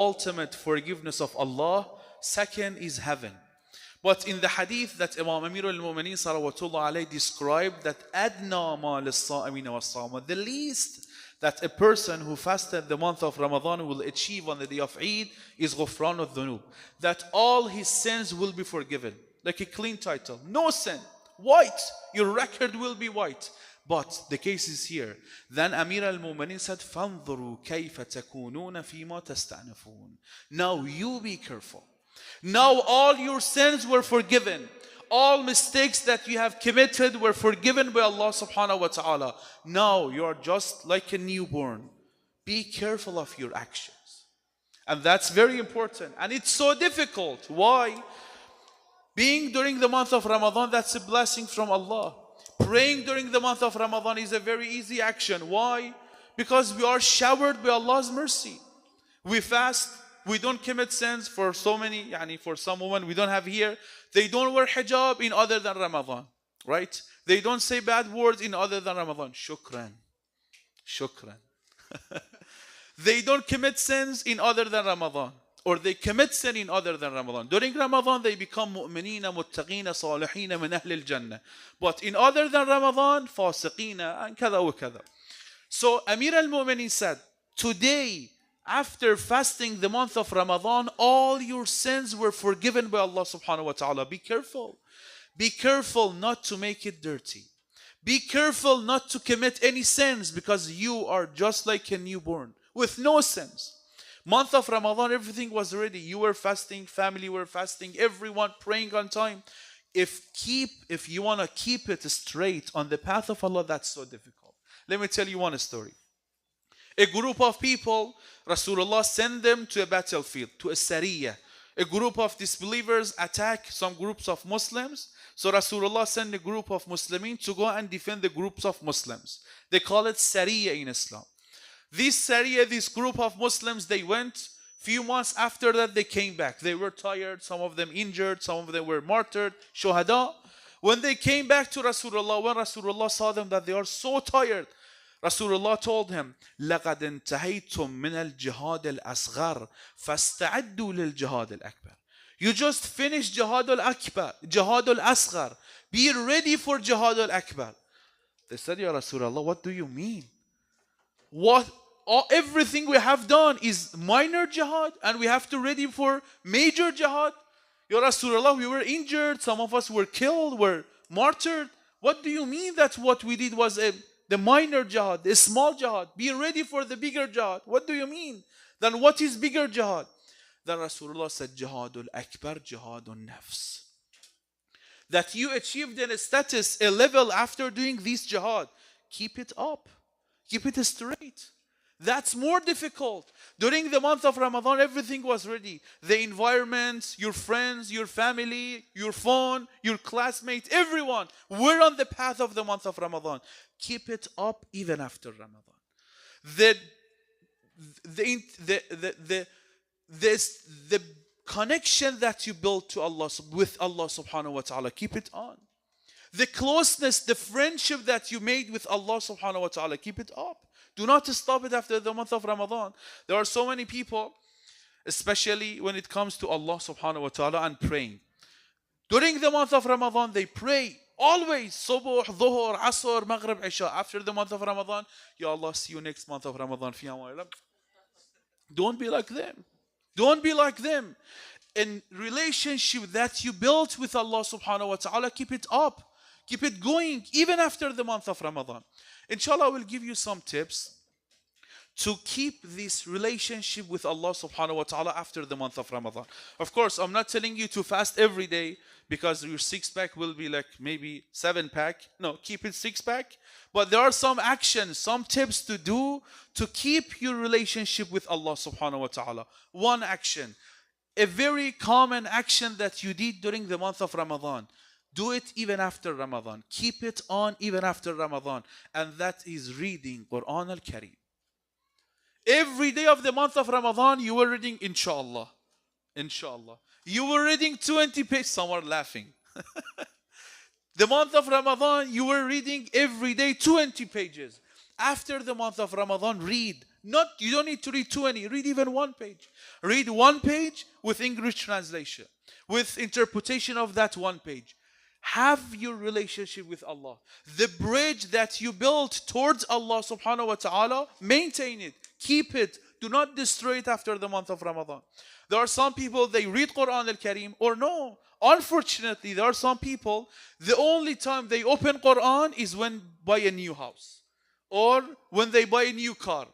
ultimate forgiveness of Allah. Second is heaven. But in the hadith that Imam Amir al-Mu'mineen salawatullah alayhi described, that adna ma lis-sa'imina was-sawma, the least that a person who fasted the month of Ramadan will achieve on the day of Eid is ghufran al-dhunub, that all his sins will be forgiven, like a clean title, no sin, white, your record will be white. But the case is here. Then Amir al-Mu'mineen said, فَانظُرُوا كَيْفَ تَكُونُونَ فِيمَا تَسْتَأْنِفُونَ. Now you be careful. Now all your sins were forgiven. All mistakes that you have committed were forgiven by Allah subhanahu wa ta'ala. Now you are just like a newborn. Be careful of your actions. And that's very important. And it's so difficult. Why? Being during the month of Ramadan, that's a blessing from Allah. Praying during the month of Ramadan is a very easy action. Why? Because we are showered by Allah's mercy. We fast, we don't commit sins. For so many, for some women we don't have here, they don't wear hijab in other than Ramadan, right? They don't say bad words in other than Ramadan. Shukran. Shukran. They don't commit sins in other than Ramadan. Or they commit sin in other than Ramadan. During Ramadan, they become mu'minina, muttaqina, salihina min ahl al-jannah. But in other than Ramadan, fasiqina, and kada wa kada. So Amir al-Mu'mineen said, today, after fasting the month of Ramadan, all your sins were forgiven by Allah subhanahu wa ta'ala. Be careful. Be careful not to make it dirty. Be careful not to commit any sins, because you are just like a newborn with no sins. Month of Ramadan, everything was ready. You were fasting, family were fasting, everyone praying on time. If you want to keep it straight on the path of Allah, that's so difficult. Let me tell you one story. A group of people, Rasulullah sent them to a battlefield, to a Sariyah. A group of disbelievers attack some groups of Muslims. So Rasulullah sent a group of Muslimin to go and defend the groups of Muslims. They call it Sariyah in Islam. This group of Muslims, they went. Few months after that, they came back. They were tired, some of them injured, some of them were martyred, shuhada. When they came back to Rasulullah, when Rasulullah saw them that they are so tired, Rasulullah told him, لَقَدْ انْتَهَيْتُم مِّنَ الْجِهَادِ الْأَصْغَرِ فَاسْتَعِدُّوا لِلْجِهَادِ الْأَكْبَرِ. You just finished Jihad al-Akbar, Jihad al-Asghar. Be ready for Jihad al-Akbar. They said, Ya Rasulullah, what do you mean? Everything we have done is minor jihad and we have to ready for major jihad. Ya Rasulullah, we were injured, some of us were killed, were martyred. What do you mean that what we did was the minor jihad, the small jihad? Be ready for the bigger jihad. What do you mean? Then what is bigger jihad? Then Rasulullah said, Jihadul Akbar, Jihadun Nafs. That you achieved a status, a level after doing this jihad. Keep it up. Keep it straight. That's more difficult. During the month of Ramadan, everything was ready. The environment, your friends, your family, your phone, your classmates, everyone. We're on the path of the month of Ramadan. Keep it up even after Ramadan. The connection that you build to Allah, with Allah subhanahu wa ta'ala, keep it on. The closeness, the friendship that you made with Allah subhanahu wa ta'ala, keep it up. Do not stop it after the month of Ramadan. There are so many people, especially when it comes to Allah subhanahu wa ta'ala and praying. During the month of Ramadan, they pray always. Subuh, dhuhr, asr, maghrib, isha. After the month of Ramadan, Ya Allah, see you next month of Ramadan. Don't be like them. Don't be like them. In relationship that you built with Allah subhanahu wa ta'ala, keep it up. Keep it going even after the month of Ramadan. Inshallah, I will give you some tips to keep this relationship with Allah subhanahu wa ta'ala after the month of Ramadan. Of course, I'm not telling you to fast every day because your six-pack will be like maybe seven-pack. No, keep it six-pack. But there are some actions, some tips to do to keep your relationship with Allah subhanahu wa ta'ala. One action, a very common action that you did during the month of Ramadan. Do it even after Ramadan. Keep it on even after Ramadan. And that is reading Quran al-Kareem. Every day of the month of Ramadan, you were reading, inshallah. Inshallah. You were reading 20 pages. Some are laughing. The month of Ramadan, you were reading every day 20 pages. After the month of Ramadan, read You don't need to read 20. Read even one page. Read one page with English translation, with interpretation of that one page. Have your relationship with Allah. The bridge that you built towards Allah subhanahu wa ta'ala, maintain it. Keep it. Do not destroy it after the month of Ramadan. There are some people, they read Quran al-Kareem, or no. Unfortunately, there are some people, the only time they open Quran is when buy a new house. Or when they buy a new car.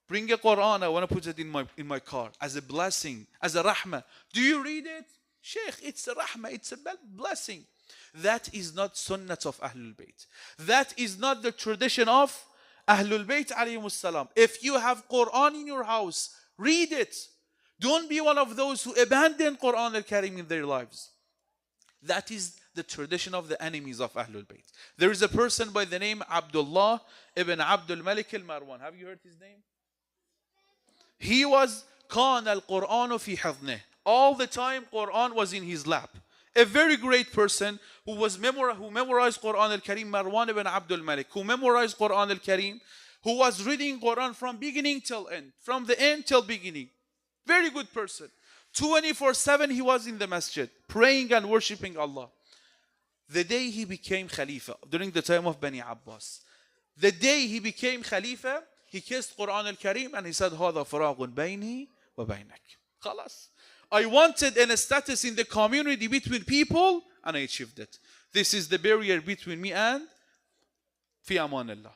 Bring a Quran, I want to put it in my car as a blessing, as a rahmah. Do you read it? Sheikh, it's a rahmah, it's a blessing. That is not sunnah of Ahlul Bayt. That is not the tradition of Ahlul Bayt alayhimus salam. If you have Quran in your house, read it. Don't be one of those who abandon Quran al-Karim in their lives. That is the tradition of the enemies of Ahlul Bayt. There is a person by the name Abdullah ibn Abdul Malik al-Marwan. Have you heard his name? He was كان القرآن في حضنه. All the time Quran was in his lap. A very great person who memorized Quran al-Karim, Marwan ibn Abdul Malik, who memorized Quran al-Karim, who was reading Quran from beginning till end, from the end till beginning. Very good person. 24/7 he was in the masjid, praying and worshipping Allah. The day he became Khalifa, during the time of Bani Abbas, the day he became Khalifa, he kissed Quran al-Karim and he said, هذا فراغ بيني وبينك. خلاص. I wanted a status in the community between people and I achieved it. This is the barrier between me and في أمان الله.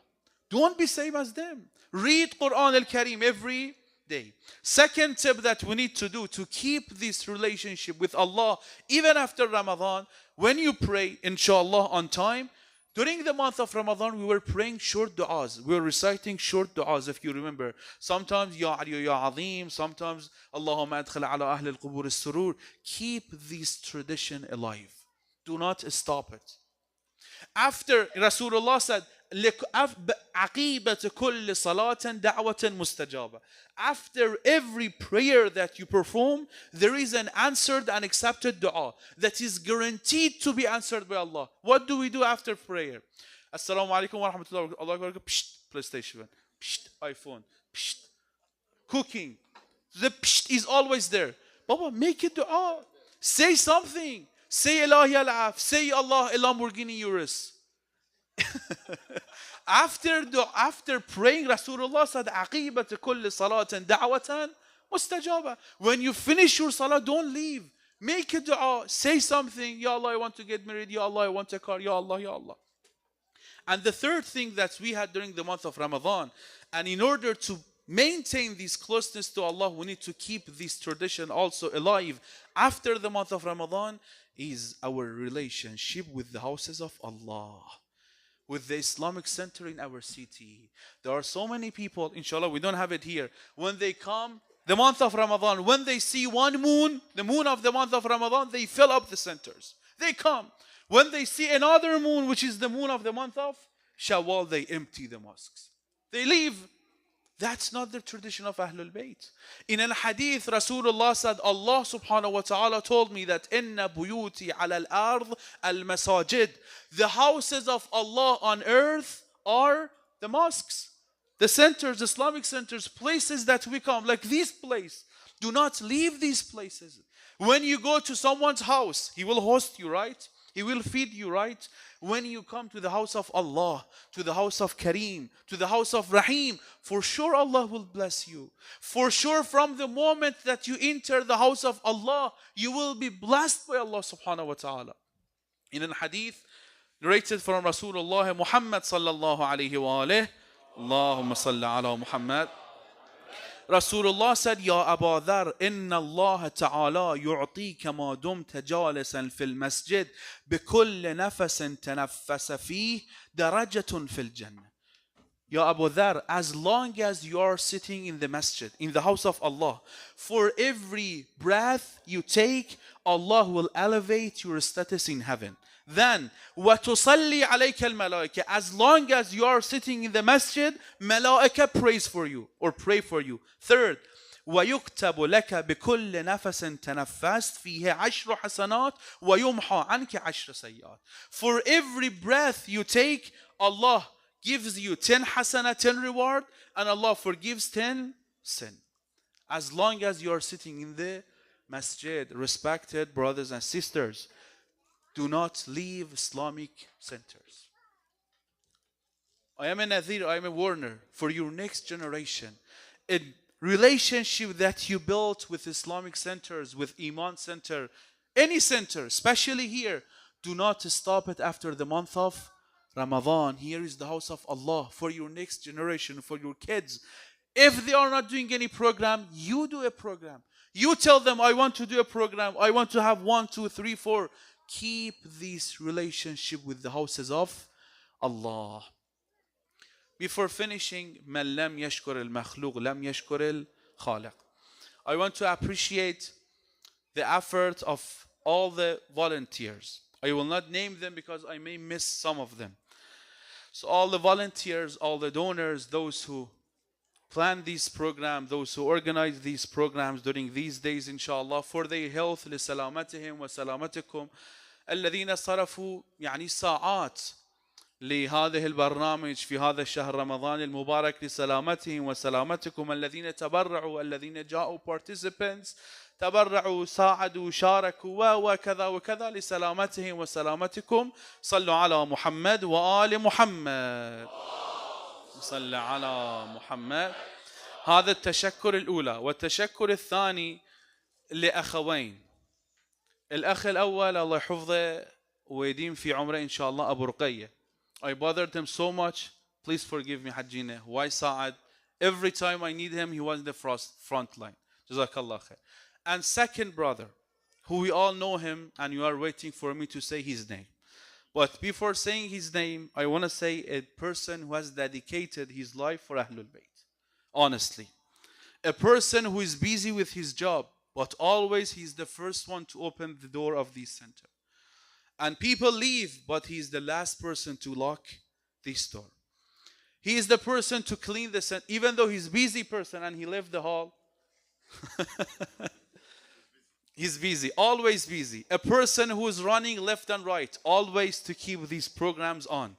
Don't be same as them. Read Quran al-Karim every day. Second tip that we need to do to keep this relationship with Allah even after Ramadan, when you pray inshallah on time, during the month of Ramadan we were praying short du'as. We were reciting short du'as, if you remember. Sometimes Ya Ali Ya Azim, sometimes Allahumma adkhil ala ahli al-qubur as-surur. Keep this tradition alive. Do not stop it. After Rasulullah said, عقيبة كل صلاة دعوة مستجابة. After every prayer that you perform, there is an answered and accepted dua that is guaranteed to be answered by Allah. What do we do after prayer? Assalamu alaikum wa rahmatullahi wa barakatuh. PlayStation. iPhone. Cooking. The is always there. Baba, make a dua. Say something. Say Ilahi al-af. Say Allah Lamborghini Urus. After praying, Rasulullah said, عقيبة كل صلاة دعوة مستجابة. When you finish your salah, don't leave. Make a dua. Say something. Ya Allah, I want to get married. Ya Allah, I want a car. Ya Allah, Ya Allah. And the third thing that we had during the month of Ramadan, and in order to maintain this closeness to Allah, we need to keep this tradition also alive after the month of Ramadan, is our relationship with the houses of Allah, with the Islamic center in our city. There are so many people, inshallah, we don't have it here. When they come, the month of Ramadan, when they see one moon, the moon of the month of Ramadan, they fill up the centers. They come. When they see another moon, which is the moon of the month of Shawwal, they empty the mosques. They leave. That's not the tradition of Ahlul Bayt. In al hadith, Rasulullah said, Allah subhanahu wa ta'ala told me that inna buyuti ala al-ard al-masajid. The houses of Allah on earth are the mosques, the centers, Islamic centers, places that we come, like this place. Do not leave these places. When you go to someone's house, he will host you, right? He will feed you, right? When you come to the house of Allah, to the house of Kareem, to the house of Rahim, for sure Allah will bless you. For sure from the moment that you enter the house of Allah, you will be blessed by Allah subhanahu wa ta'ala. In a hadith narrated from Rasulullah Muhammad sallallahu alayhi wa alayhi, Allahumma salli ala Muhammad. Rasulullah said, Ya Abu Dhar, inna Allah ta'ala yu'tika ma dumta jalisan fil masjid bikulli nafasin tanaffasa fih darajatun fil jannah. Ya Abu Dhar, as long as you are sitting in the masjid, in the house of Allah, for every breath you take, Allah will elevate your status in heaven. Then, وَتُصَلِّي عَلَيْكَ الْمَلَائِكَةِ, as long as you are sitting in the masjid, malaika prays for you or pray for you. Third, وَيُكْتَبُ لَكَ بِكُلِّ نَفَسٍ تَنَفَّسْتَ فِيهِ عَشْرُ حَسَنَاتٍ وَيُمْحَى عَنْكَ عَشْرُ سَيِّئَاتٍ. For every breath you take, Allah gives you 10 hasana, 10 reward, and Allah forgives 10 sin. As long as you are sitting in the masjid. Respected brothers and sisters, do not leave Islamic centers. I am a Nadir, I am a warner for your next generation. A relationship that you built with Islamic centers, with Iman center, any center, especially here, do not stop it after the month of Ramadan. Here is the house of Allah for your next generation, for your kids. If they are not doing any program, you do a program. You tell them, I want to do a program. I want to have 1, 2, 3, 4. Keep this relationship with the houses of Allah. Before finishing, من لم يشكر المخلوق لم يشكر الخالق. I want to appreciate the effort of all the volunteers. I will not name them because I may miss some of them. So all the volunteers, all the donors, those who plan these programs, those who organize these programs during these days, inshallah, for their health, لسلامتهم وسلامتكم الذين صرفوا يعني ساعات لهذه البرنامج في هذا الشهر رمضان المبارك لسلامتهم وسلامتكم الذين تبرعوا الذين جاءوا participants تبرعوا ساعدوا شاركوا وكذا وكذا لسلامتهم وسلامتكم صلوا على محمد وآل محمد صلى على محمد. هذا التشكر الأولى. والتشكر الثاني لأخوين. الأخ الأول الله يحفظه ويديم في عمره إن شاء الله أبو رقية. I bothered him so much. Please forgive me حجينا. Why Saad? Every time I need him, he was in the front line. Jazakallah khair. And second brother, who we all know him, and you are waiting for me to say his name. But before saying his name, I want to say a person who has dedicated his life for Ahlul Bayt. Honestly. A person who is busy with his job, but always he's the first one to open the door of this center. And people leave, but he's the last person to lock this door. He is the person to clean the center, even though he's a busy person and he left the hall. He's busy, always busy. A person who is running left and right, always to keep these programs on.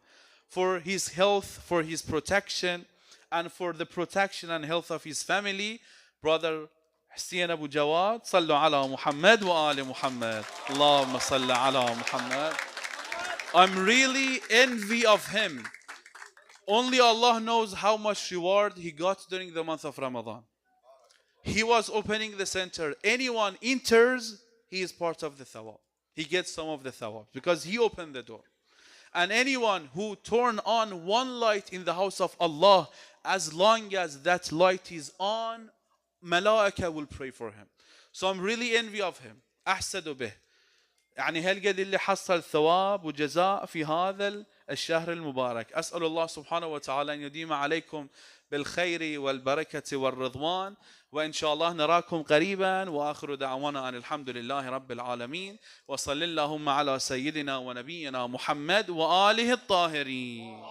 For his health, for his protection, and for the protection and health of his family. Brother Hussein Abu Jawad, Sallu ala Muhammad wa ali Muhammad. Allahumma salli ala Muhammad. I'm really envy of him. Only Allah knows how much reward he got during the month of Ramadan. He was opening the center. Anyone enters, he is part of the thawab. He gets some of the thawab because he opened the door. And anyone who turn on one light in the house of Allah, as long as that light is on, malaika will pray for him. So I'm really envy of him. أحسد به. يعني هالقد اللي حصل ثواب وجزاء في هذا الشهر المبارك. أسأل الله سبحانه وتعالى أن يديم عليكم بالخير والبركة والرضوان. وإن شاء الله نراكم قريبا. وآخر دعوانا أن الحمد لله رب العالمين. وصل اللهم على سيدنا ونبينا محمد وآله الطاهرين.